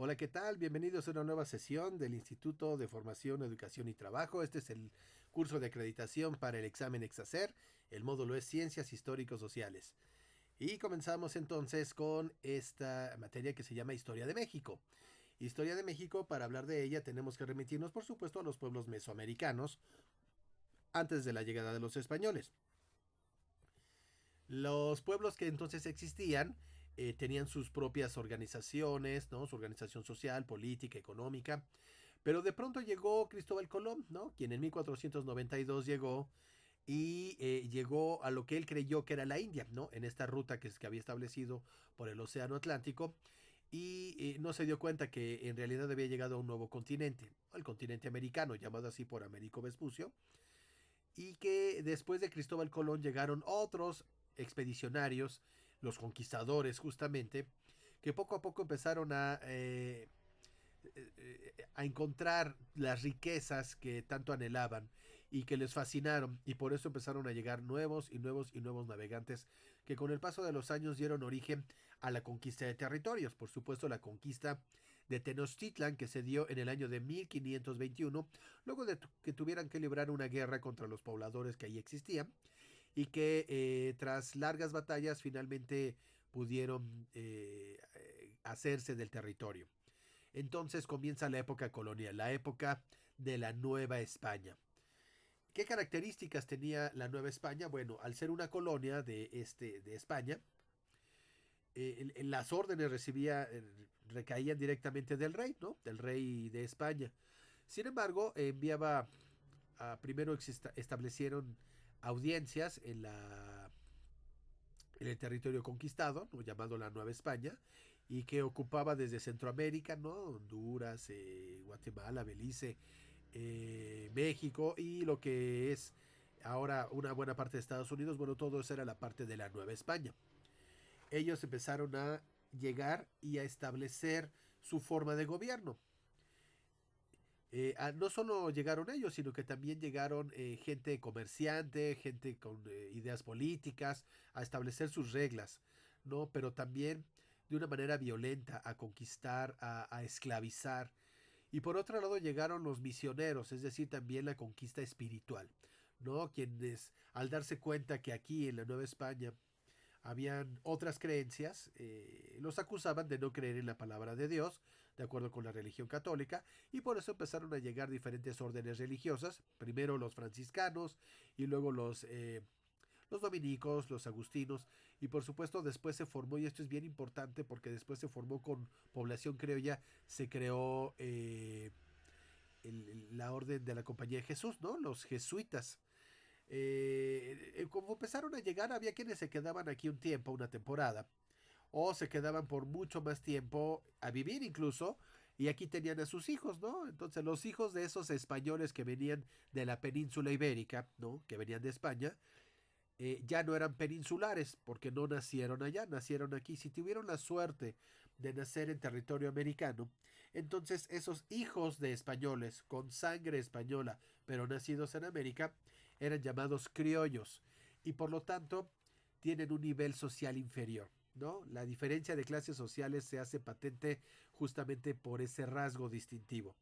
Hola, ¿qué tal? Bienvenidos a una nueva sesión del Instituto de Formación, Educación y Trabajo. Este es el curso de acreditación para el examen Exacer. El módulo es Ciencias Histórico-Sociales. Y comenzamos entonces con esta materia que se llama Historia de México. Historia de México, para hablar de ella tenemos que remitirnos, por supuesto, a los pueblos mesoamericanos antes de la llegada de los españoles. Los pueblos que entonces existían tenían sus propias organizaciones, ¿no? Su organización social, política, económica. Pero de pronto llegó Cristóbal Colón, ¿no? Quien en 1492 llegó y llegó a lo que él creyó que era la India, ¿no? En esta ruta que había establecido por el Océano Atlántico y no se dio cuenta que en realidad había llegado a un nuevo continente, el continente americano, llamado así por Américo Vespucio, y que después de Cristóbal Colón llegaron otros expedicionarios, los conquistadores justamente, que poco a poco empezaron a encontrar las riquezas que tanto anhelaban y que les fascinaron, y por eso empezaron a llegar nuevos y nuevos y nuevos navegantes que con el paso de los años dieron origen a la conquista de territorios. Por supuesto, la conquista de Tenochtitlan, que se dio en el año de 1521, luego de que tuvieran que librar una guerra contra los pobladores que ahí existían, y que tras largas batallas finalmente pudieron hacerse del territorio. Entonces comienza la época colonial, la época de la Nueva España. ¿Qué características tenía la Nueva España? Bueno, al ser una colonia de España, las órdenes recaían directamente del rey, ¿no? Del rey de España. Sin embargo, primero establecieron audiencias en el territorio conquistado, ¿no? Llamado la Nueva España, y que ocupaba desde Centroamérica, ¿no? Honduras, Guatemala, Belice, México y lo que es ahora una buena parte de Estados Unidos. Bueno, todo eso era la parte de la Nueva España. Ellos empezaron a llegar y a establecer su forma de gobierno. No solo llegaron ellos, sino que también llegaron gente comerciante, gente con ideas políticas, a establecer sus reglas, ¿no? Pero también de una manera violenta, a conquistar, a esclavizar. Y por otro lado llegaron los misioneros, es decir, también la conquista espiritual, ¿no? Quienes al darse cuenta que aquí en la Nueva España habían otras creencias, los acusaban de no creer en la palabra de Dios, de acuerdo con la religión católica, y por eso empezaron a llegar diferentes órdenes religiosas, primero los franciscanos y luego los dominicos, los agustinos, y por supuesto después se formó, y esto es bien importante porque después se formó con población criolla, se creó la orden de la Compañía de Jesús, ¿no? Los jesuitas. Como empezaron a llegar, había quienes se quedaban aquí un tiempo, una temporada, o se quedaban por mucho más tiempo a vivir incluso, y aquí tenían a sus hijos, ¿no? Entonces los hijos de esos españoles que venían de la península ibérica, ¿no? Que venían de España, ya no eran peninsulares porque no nacieron allá, nacieron aquí. Si tuvieron la suerte de nacer en territorio americano, entonces esos hijos de españoles con sangre española, pero nacidos en América, eran llamados criollos y por lo tanto tienen un nivel social inferior, ¿no? La diferencia de clases sociales se hace patente justamente por ese rasgo distintivo.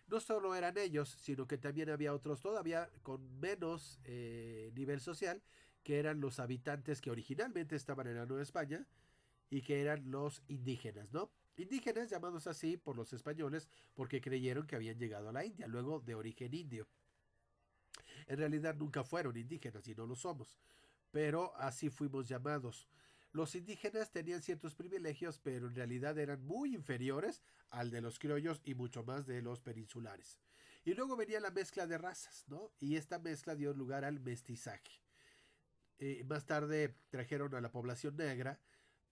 No solo eran ellos, sino que también había otros todavía con menos nivel social, que eran los habitantes que originalmente estaban en la Nueva España y que eran los indígenas, ¿no? Indígenas llamados así por los españoles porque creyeron que habían llegado a la India, luego de origen indio. En realidad nunca fueron indígenas y no lo somos, pero así fuimos llamados. Los indígenas tenían ciertos privilegios, pero en realidad eran muy inferiores al de los criollos y mucho más de los peninsulares. Y luego venía la mezcla de razas, ¿no? Y esta mezcla dio lugar al mestizaje. Más tarde trajeron a la población negra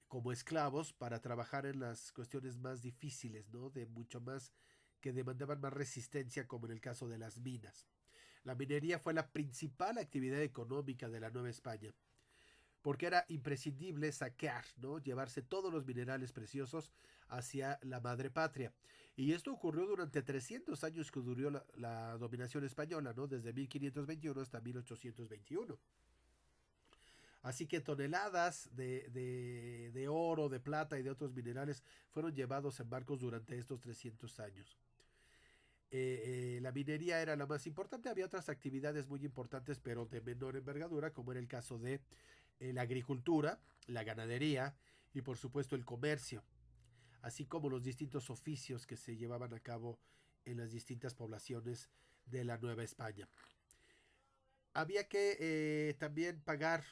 como esclavos para trabajar en las cuestiones más difíciles, ¿no? De mucho más que demandaban más resistencia, como en el caso de las minas. La minería fue la principal actividad económica de la Nueva España porque era imprescindible saquear, ¿no? Llevarse todos los minerales preciosos hacia la madre patria. Y esto ocurrió durante 300 años que duró la dominación española, ¿no? Desde 1521 hasta 1821. Así que toneladas de oro, de plata y de otros minerales fueron llevados en barcos durante estos 300 años. La minería era la más importante, había otras actividades muy importantes pero de menor envergadura, como era el caso de la agricultura, la ganadería y por supuesto el comercio, así como los distintos oficios que se llevaban a cabo en las distintas poblaciones de la Nueva España. Había que también pagar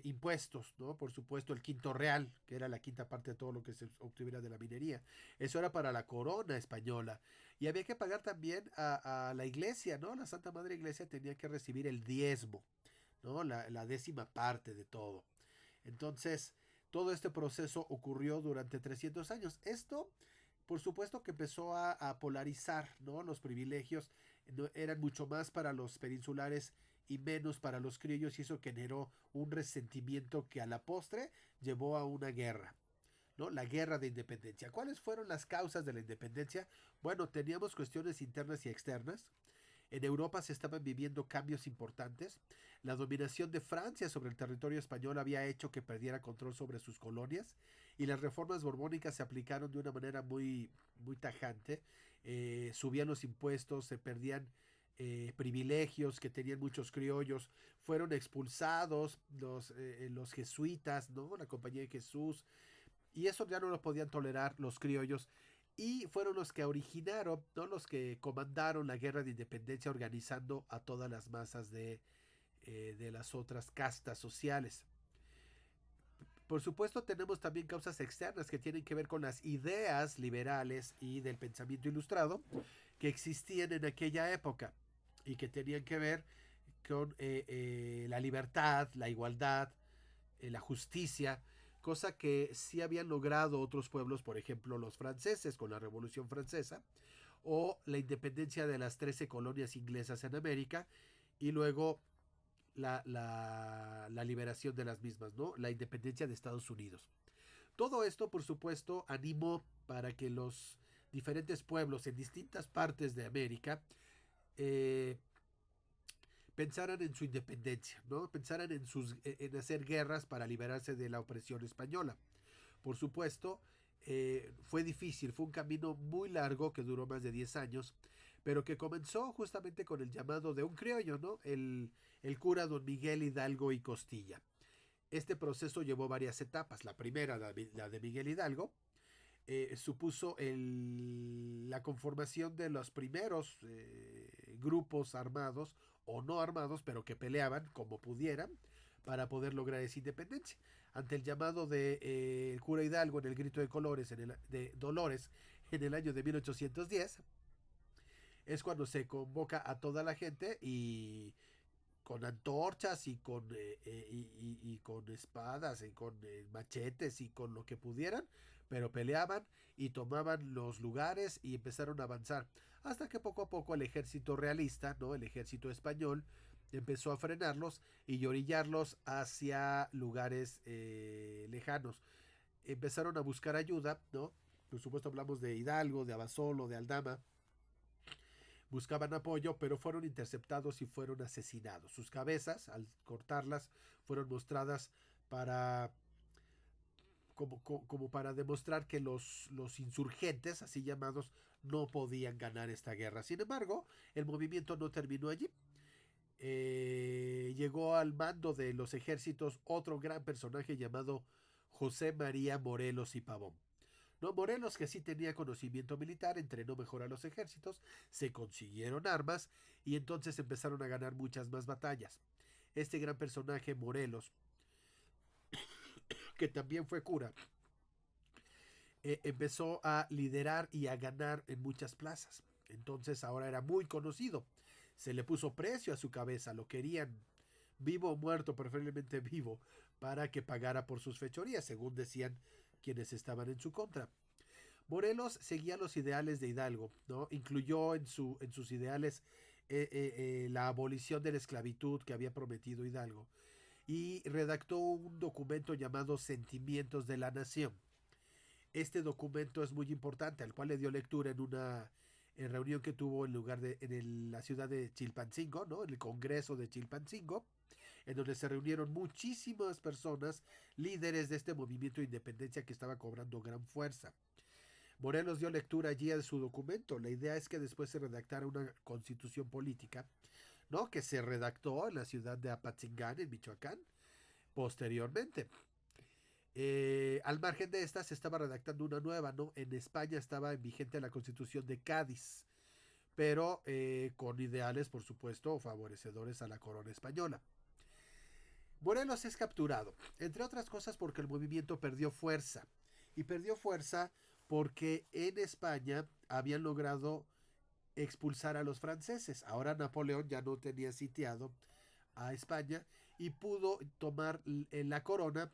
impuestos, ¿no? Por supuesto, el quinto real, que era la quinta parte de todo lo que se obtuviera de la minería. Eso era para la corona española. Y había que pagar también a la iglesia, ¿no? La Santa Madre Iglesia tenía que recibir el diezmo, ¿no? La décima parte de todo. Entonces, todo este proceso ocurrió durante 300 años. Esto, por supuesto, que empezó a polarizar, ¿no? Los privilegios no, eran mucho más para los peninsulares y menos para los criollos, y eso generó un resentimiento que a la postre llevó a una guerra, ¿no? La guerra de independencia. ¿Cuáles fueron las causas de la independencia? Bueno, teníamos cuestiones internas y externas. En Europa se estaban viviendo cambios importantes. La dominación de Francia sobre el territorio español había hecho que perdiera control sobre sus colonias y las reformas borbónicas se aplicaron de una manera muy tajante. Subían los impuestos, se perdían privilegios que tenían muchos criollos, fueron expulsados los jesuitas, ¿no? La Compañía de Jesús, y eso ya no lo podían tolerar los criollos y fueron los que originaron, ¿no? Los que comandaron la guerra de independencia organizando a todas las masas de las otras castas sociales. Por supuesto tenemos también causas externas que tienen que ver con las ideas liberales y del pensamiento ilustrado que existían en aquella época y que tenían que ver con la libertad, la igualdad, la justicia, cosa que sí habían logrado otros pueblos, por ejemplo los franceses con la Revolución Francesa, o la independencia de las 13 colonias inglesas en América, y luego la liberación de las mismas, ¿no? La independencia de Estados Unidos. Todo esto, por supuesto, animó para que los diferentes pueblos en distintas partes de América eh, pensaran en su independencia, ¿no? Pensaran en hacer guerras para liberarse de la opresión española. Por supuesto, fue difícil, fue un camino muy largo que duró más de 10 años, pero que comenzó justamente con el llamado de un criollo, ¿no? El cura don Miguel Hidalgo y Costilla. Este proceso llevó varias etapas. La primera, la de Miguel Hidalgo, supuso la conformación de los primeros grupos armados o no armados, pero que peleaban como pudieran para poder lograr esa independencia. Ante el llamado de cura Hidalgo en el grito de colores de Dolores en el año de 1810, es cuando se convoca a toda la gente y con antorchas y y con espadas y con machetes y con lo que pudieran, pero peleaban y tomaban los lugares y empezaron a avanzar hasta que poco a poco el ejército realista, no, el ejército español, empezó a frenarlos y orillarlos hacia lugares lejanos. Empezaron a buscar ayuda, no, por supuesto hablamos de Hidalgo, de Abasolo, de Aldama. Buscaban apoyo, pero fueron interceptados y fueron asesinados. Sus cabezas, al cortarlas, fueron mostradas para como para demostrar que los insurgentes, así llamados, no podían ganar esta guerra. Sin embargo, el movimiento no terminó allí. Llegó al mando de los ejércitos otro gran personaje llamado José María Morelos y Pavón. No, Morelos, que sí tenía conocimiento militar, entrenó mejor a los ejércitos, se consiguieron armas y entonces empezaron a ganar muchas más batallas. Este gran personaje, Morelos, que también fue cura, empezó a liderar y a ganar en muchas plazas. Entonces ahora era muy conocido. Se le puso precio a su cabeza, lo querían vivo o muerto, preferiblemente vivo, para que pagara por sus fechorías, según decían quienes estaban en su contra. Morelos seguía los ideales de Hidalgo, ¿no? Incluyó en sus ideales la abolición de la esclavitud que había prometido Hidalgo y redactó un documento llamado Sentimientos de la Nación. Este documento es muy importante, al cual le dio lectura en una reunión que tuvo en la ciudad de Chilpancingo, ¿no? En el Congreso de Chilpancingo, en donde se reunieron muchísimas personas, líderes de este movimiento de independencia que estaba cobrando gran fuerza. Morelos dio lectura allí de su documento. La idea es que después se redactara una constitución política, ¿no? Que se redactó en la ciudad de Apatzingán, en Michoacán, posteriormente. Al margen de esta, se estaba redactando una nueva, ¿no? En España estaba vigente la constitución de Cádiz, pero con ideales, por supuesto, favorecedores a la corona española. Morelos es capturado, entre otras cosas porque el movimiento perdió fuerza. Y perdió fuerza porque en España habían logrado expulsar a los franceses. Ahora Napoleón ya no tenía sitiado a España y pudo tomar la corona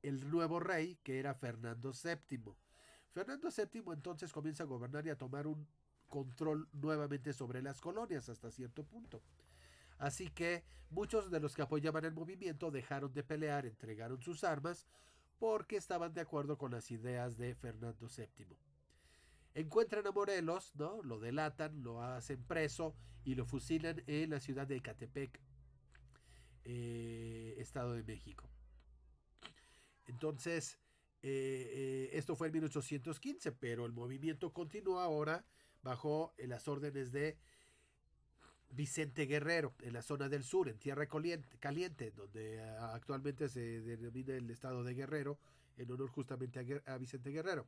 el nuevo rey, que era Fernando VII. Fernando VII entonces comienza a gobernar y a tomar un control nuevamente sobre las colonias hasta cierto punto. Así que muchos de los que apoyaban el movimiento dejaron de pelear, entregaron sus armas, porque estaban de acuerdo con las ideas de Fernando VII. Encuentran a Morelos, ¿no? Lo delatan, lo hacen preso y lo fusilan en la ciudad de Ecatepec, Estado de México. Entonces, esto fue en 1815, pero el movimiento continuó ahora bajo las órdenes de Vicente Guerrero, en la zona del sur, en Tierra Caliente, donde actualmente se denomina el estado de Guerrero, en honor justamente a Vicente Guerrero.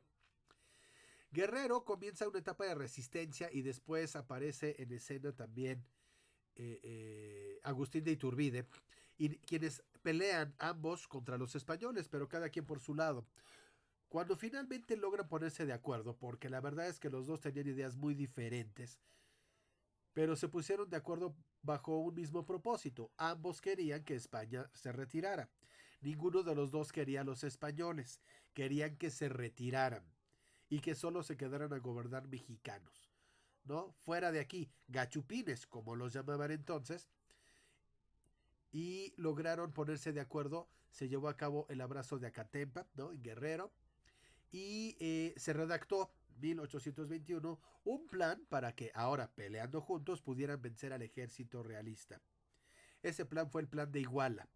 Guerrero comienza una etapa de resistencia y después aparece en escena también Agustín de Iturbide, y quienes pelean ambos contra los españoles, pero cada quien por su lado. Cuando finalmente logran ponerse de acuerdo, porque la verdad es que los dos tenían ideas muy diferentes, pero se pusieron de acuerdo bajo un mismo propósito. Ambos querían que España se retirara. Ninguno de los dos quería a los españoles, querían que se retiraran y que solo se quedaran a gobernar mexicanos, ¿no? Fuera de aquí, gachupines, como los llamaban entonces, y lograron ponerse de acuerdo. Se llevó a cabo el abrazo de Acatempa, ¿no? En Guerrero, y se redactó 1821 un plan para que ahora, peleando juntos, pudieran vencer al ejército realista. Ese plan fue el plan de Iguala.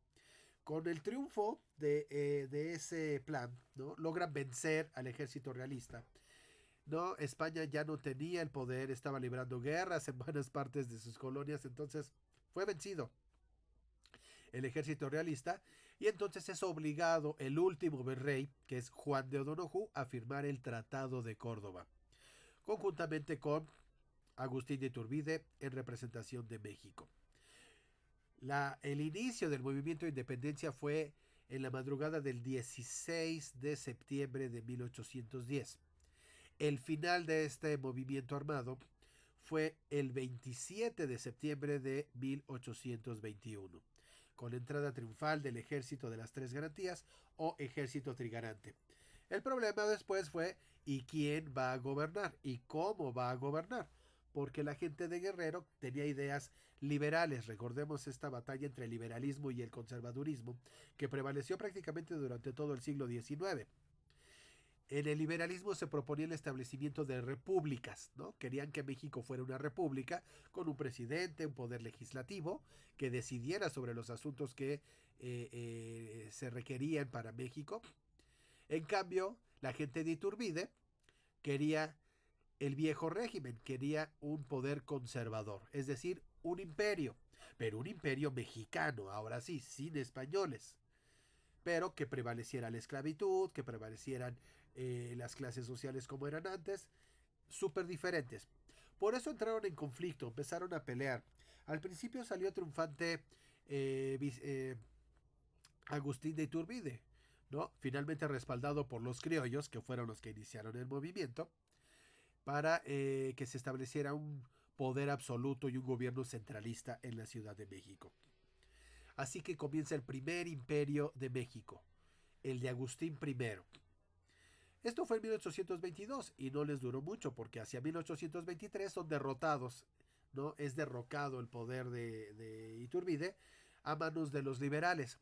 Con el triunfo de ese plan, ¿no? Logran vencer al ejército realista. No, España ya no tenía el poder, estaba librando guerras en buenas partes de sus colonias, entonces fue vencido el ejército realista, y entonces es obligado el último virrey, que es Juan de O'Donoghue, a firmar el Tratado de Córdoba, conjuntamente con Agustín de Iturbide en representación de México. El inicio del movimiento de independencia fue en la madrugada del 16 de septiembre de 1810. El final de este movimiento armado fue el 27 de septiembre de 1821, con entrada triunfal del Ejército de las Tres Garantías o Ejército Trigarante. El problema después fue ¿y quién va a gobernar? ¿Y cómo va a gobernar? Porque la gente de Guerrero tenía ideas liberales. Recordemos esta batalla entre el liberalismo y el conservadurismo que prevaleció prácticamente durante todo el siglo XIX. En el liberalismo se proponía el establecimiento de repúblicas, ¿no? Querían que México fuera una república con un presidente, un poder legislativo que decidiera sobre los asuntos que se requerían para México. En cambio, la gente de Iturbide quería el viejo régimen, quería un poder conservador, es decir, un imperio, pero un imperio mexicano, ahora sí, sin españoles, pero que prevaleciera la esclavitud, que prevalecieran las clases sociales como eran antes, súper diferentes. Por eso entraron en conflicto, empezaron a pelear. Al principio salió triunfante Agustín de Iturbide, ¿no? Finalmente respaldado por los criollos, que fueron los que iniciaron el movimiento, para que se estableciera un poder absoluto y un gobierno centralista en la Ciudad de México. Así que comienza el primer imperio de México, el de Agustín I. Esto fue en 1822 y no les duró mucho porque hacia 1823 son derrotados, ¿no? Es derrocado el poder de Iturbide a manos de los liberales,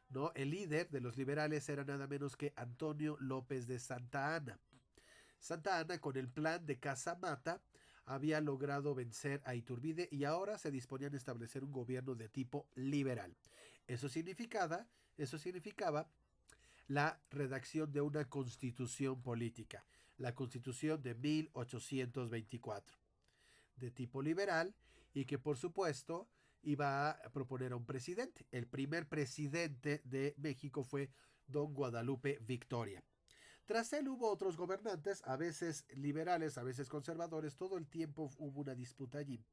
¿no? El líder de los liberales era nada menos que Antonio López de Santa Anna. Santa Anna, con el plan de Casamata, había logrado vencer a Iturbide y ahora se disponían a establecer un gobierno de tipo liberal. Eso significaba, eso significaba la redacción de una constitución política, la constitución de 1824, de tipo liberal y que por supuesto iba a proponer a un presidente. El primer presidente de México fue don Guadalupe Victoria. Tras él hubo otros gobernantes, a veces liberales, a veces conservadores, todo el tiempo hubo una disputa allí.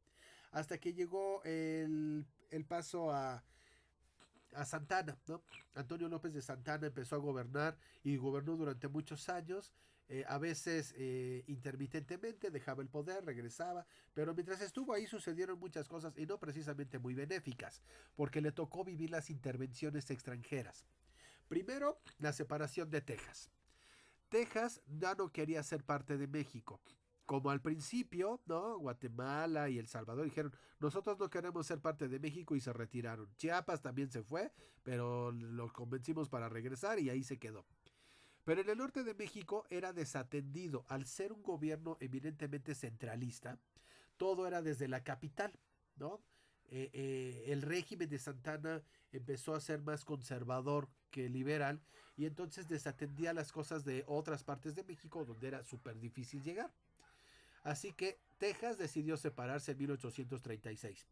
Hasta que llegó el paso a Santana, ¿no? Antonio López de Santana empezó a gobernar y gobernó durante muchos años, a veces intermitentemente, dejaba el poder, regresaba, pero mientras estuvo ahí sucedieron muchas cosas y no precisamente muy benéficas, porque le tocó vivir las intervenciones extranjeras. Primero, la separación de Texas. Texas ya no quería ser parte de México. Como al principio, ¿no? Guatemala y El Salvador dijeron, nosotros no queremos ser parte de México y se retiraron. Chiapas también se fue, pero lo convencimos para regresar y ahí se quedó. Pero en el norte de México era desatendido. Al ser un gobierno eminentemente centralista, todo era desde la capital, ¿no? El régimen de Santana empezó a ser más conservador que liberal y entonces desatendía las cosas de otras partes de México donde era súper difícil llegar. Así que Texas decidió separarse en 1836.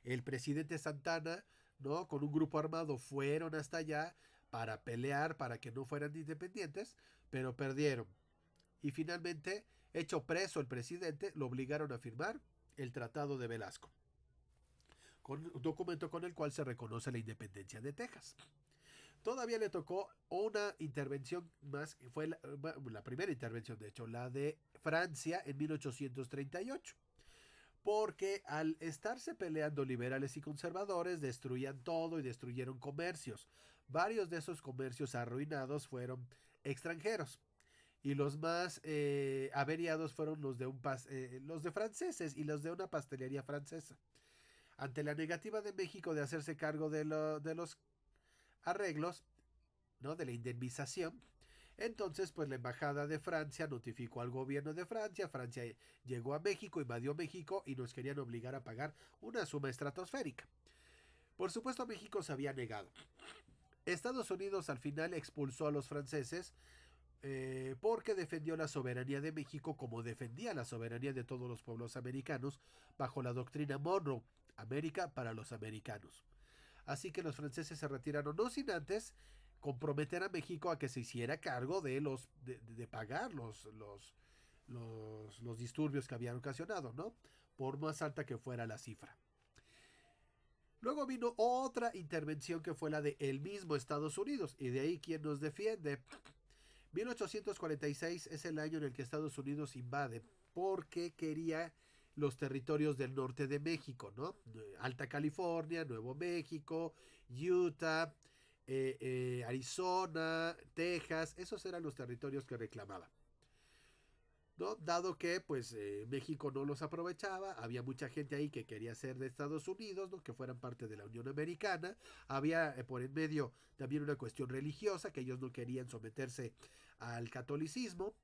El presidente Santana, ¿no? Con un grupo armado fueron hasta allá para pelear para que no fueran independientes, pero perdieron. Y finalmente, hecho preso el presidente, lo obligaron a firmar el Tratado de Velasco, con un documento con el cual se reconoce la independencia de Texas. Todavía le tocó una intervención más, fue la primera intervención, de hecho, la de Francia en 1838. Porque al estarse peleando liberales y conservadores, destruían todo y destruyeron comercios. Varios de esos comercios arruinados fueron extranjeros. Y los más averiados fueron los de franceses y los de una pastelería francesa. Ante la negativa de México de hacerse cargo de los arreglos, ¿no? De la indemnización, entonces, pues la embajada de Francia notificó al gobierno de Francia. Francia llegó a México, invadió México y nos querían obligar a pagar una suma estratosférica. Por supuesto, México se había negado. Estados Unidos al final expulsó a los franceses porque defendió la soberanía de México como defendía la soberanía de todos los pueblos americanos bajo la doctrina Monroe, América para los americanos. Así que los franceses se retiraron, no sin antes comprometer a México a que se hiciera cargo de pagar los disturbios que habían ocasionado, ¿no? Por más alta que fuera la cifra. Luego vino otra intervención que fue la de el mismo Estados Unidos, y de ahí quien nos defiende. 1846 es el año en el que Estados Unidos invade porque quería los territorios del norte de México, ¿no? Alta California, Nuevo México, Utah, Arizona, Texas, esos eran los territorios que reclamaba, ¿no? Dado que pues México no los aprovechaba, había mucha gente ahí que quería ser de Estados Unidos, ¿no? Que fueran parte de la Unión Americana, había por en medio también una cuestión religiosa, que ellos no querían someterse al catolicismo,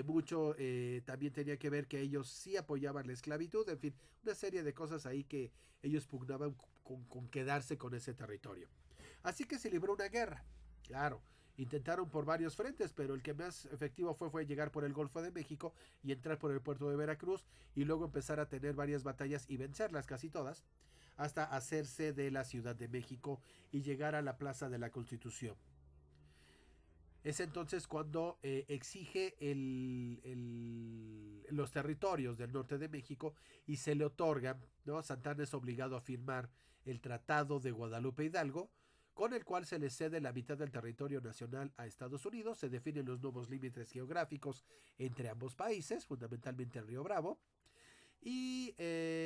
mucho también tenía que ver que ellos sí apoyaban la esclavitud, en fin, una serie de cosas ahí que ellos pugnaban con quedarse con ese territorio. Así que se libró una guerra, claro. Intentaron por varios frentes, pero el que más efectivo fue llegar por el Golfo de México y entrar por el puerto de Veracruz y luego empezar a tener varias batallas y vencerlas casi todas hasta hacerse de la Ciudad de México y llegar a la Plaza de la Constitución. Es entonces cuando exige los territorios del norte de México y se le otorgan, ¿no? Santana es obligado a firmar el Tratado de Guadalupe Hidalgo, con el cual se le cede la mitad del territorio nacional a Estados Unidos, se definen los nuevos límites geográficos entre ambos países, fundamentalmente el Río Bravo, y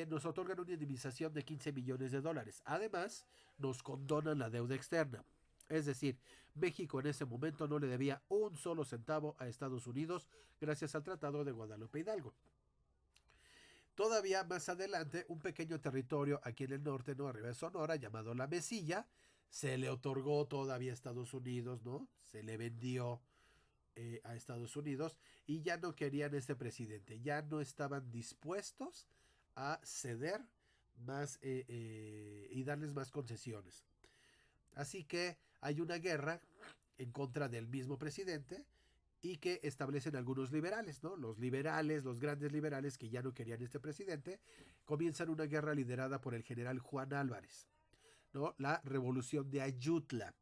nos otorgan una indemnización de 15 millones de dólares. Además, nos condonan la deuda externa. Es decir, México en ese momento no le debía un solo centavo a Estados Unidos gracias al Tratado de Guadalupe Hidalgo. Todavía más adelante, un pequeño territorio aquí en el norte, ¿no? Arriba de Sonora, llamado La Mesilla, se le otorgó todavía a Estados Unidos, ¿no? Se le vendió a Estados Unidos y ya no querían este presidente, ya no estaban dispuestos a ceder más y darles más concesiones. Así que hay una guerra en contra del mismo presidente y que establecen algunos liberales, ¿no? Los liberales, los grandes liberales que ya no querían este presidente, comienzan una guerra liderada por el general Juan Álvarez, ¿no? La revolución de Ayutla,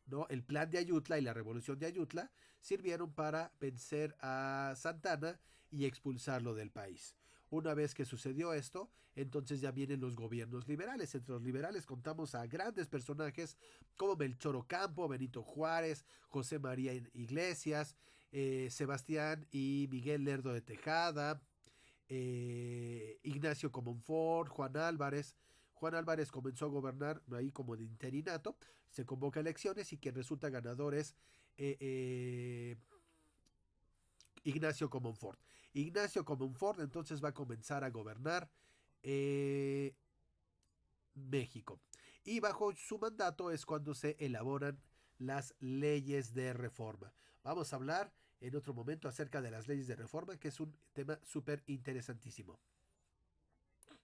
¿no? El plan de Ayutla y la revolución de Ayutla sirvieron para vencer a Santana y expulsarlo del país. Una vez que sucedió esto, entonces ya vienen los gobiernos liberales. Entre los liberales contamos a grandes personajes como Melchor Ocampo, Benito Juárez, José María Iglesias, Sebastián y Miguel Lerdo de Tejada, Ignacio Comonfort, Juan Álvarez. Juan Álvarez comenzó a gobernar ahí como de interinato, se convoca elecciones y quien resulta ganador es eh, eh, Ignacio Comonfort. Ignacio Comonfort entonces va a comenzar a gobernar eh, México. Y bajo su mandato es cuando se elaboran las leyes de reforma. Vamos a hablar en otro momento acerca de las leyes de reforma, que es un tema súper interesantísimo.